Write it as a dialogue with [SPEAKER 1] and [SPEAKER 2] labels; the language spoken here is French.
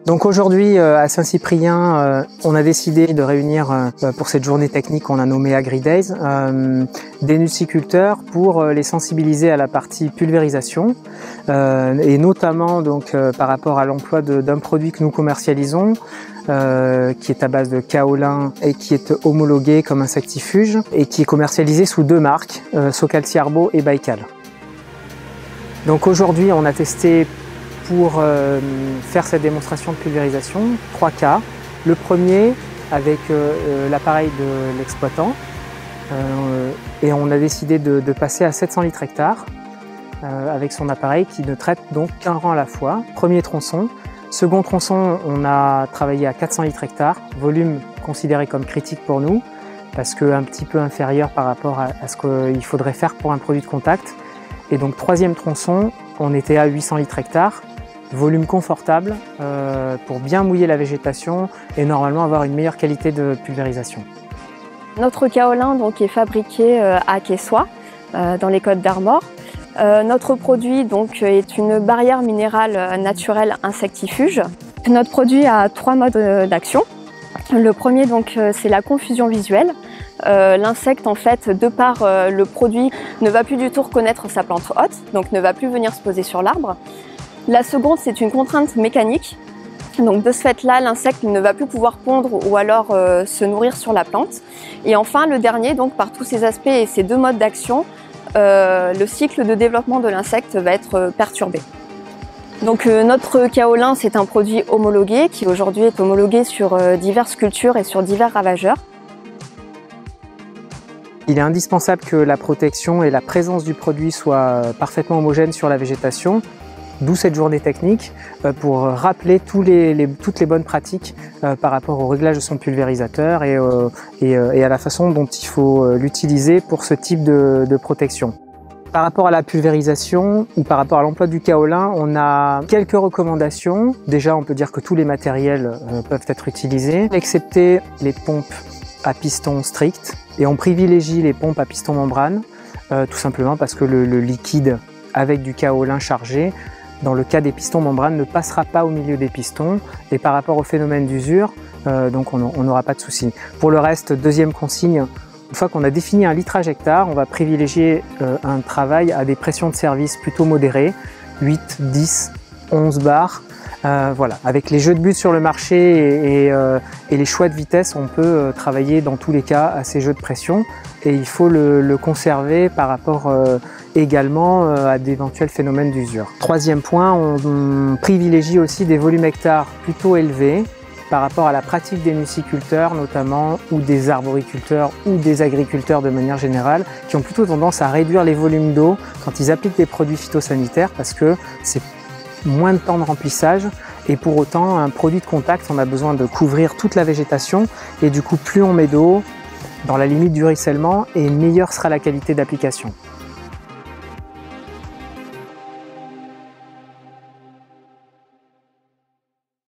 [SPEAKER 1] Donc aujourd'hui à Saint-Cyprien, on a décidé de réunir pour cette journée technique qu'on a nommée Agri-Days des nutriculteurs pour les sensibiliser à la partie pulvérisation et notamment donc par rapport à l'emploi d'un produit que nous commercialisons qui est à base de kaolin et qui est homologué comme insectifuge et qui est commercialisé sous deux marques, Socaltiarbo et Baikal. Donc aujourd'hui on a testé pour faire cette démonstration de pulvérisation 3 cas. Le premier avec l'appareil de l'exploitant et on a décidé de passer à 700 litres hectare avec son appareil qui ne traite donc qu'un rang à la fois. Premier tronçon. Second tronçon, on a travaillé à 400 litres hectare, volume considéré comme critique pour nous parce qu'un petit peu inférieur par rapport à ce qu'il faudrait faire pour un produit de contact. Et donc troisième tronçon, on était à 800 litres hectare, volume confortable pour bien mouiller la végétation et normalement avoir une meilleure qualité de pulvérisation.
[SPEAKER 2] Notre kaolin donc est fabriqué à Quessoy, dans les Côtes d'Armor. Notre produit donc est une barrière minérale naturelle insectifuge. Notre produit a 3 modes d'action. Le premier donc c'est la confusion visuelle. L'insecte en fait, de par le produit, ne va plus du tout reconnaître sa plante hôte, donc ne va plus venir se poser sur l'arbre. La seconde, c'est une contrainte mécanique. Donc de ce fait-là, l'insecte ne va plus pouvoir pondre ou alors se nourrir sur la plante. Et enfin, le dernier, donc par tous ces aspects et ces deux modes d'action, le cycle de développement de l'insecte va être perturbé. Donc notre kaolin, c'est un produit homologué qui aujourd'hui est homologué sur diverses cultures et sur divers ravageurs.
[SPEAKER 1] Il est indispensable que la protection et la présence du produit soient parfaitement homogènes sur la végétation. D'où cette journée technique pour rappeler toutes les bonnes pratiques par rapport au réglage de son pulvérisateur et à la façon dont il faut l'utiliser pour ce type de protection. Par rapport à la pulvérisation ou par rapport à l'emploi du kaolin, on a quelques recommandations. Déjà, on peut dire que tous les matériels peuvent être utilisés, excepté les pompes à piston strict. Et on privilégie les pompes à piston membrane, tout simplement parce que le liquide avec du kaolin chargé, dans le cas des pistons membrane, ne passera pas au milieu des pistons et par rapport au phénomène d'usure, donc on n'aura pas de souci. Pour le reste, deuxième consigne, une fois qu'on a défini un litrage hectare, on va privilégier un travail à des pressions de service plutôt modérées, 8, 10, 11 bars. Voilà. Avec les jeux de but sur le marché et les choix de vitesse, on peut travailler dans tous les cas à ces jeux de pression et il faut le conserver par rapport également à d'éventuels phénomènes d'usure. Troisième point, on privilégie aussi des volumes hectares plutôt élevés par rapport à la pratique des nuciculteurs notamment ou des arboriculteurs ou des agriculteurs de manière générale qui ont plutôt tendance à réduire les volumes d'eau quand ils appliquent des produits phytosanitaires parce que c'est moins de temps de remplissage et pour autant un produit de contact on a besoin de couvrir toute la végétation et du coup plus on met d'eau dans la limite du ruissellement et meilleure sera la qualité d'application.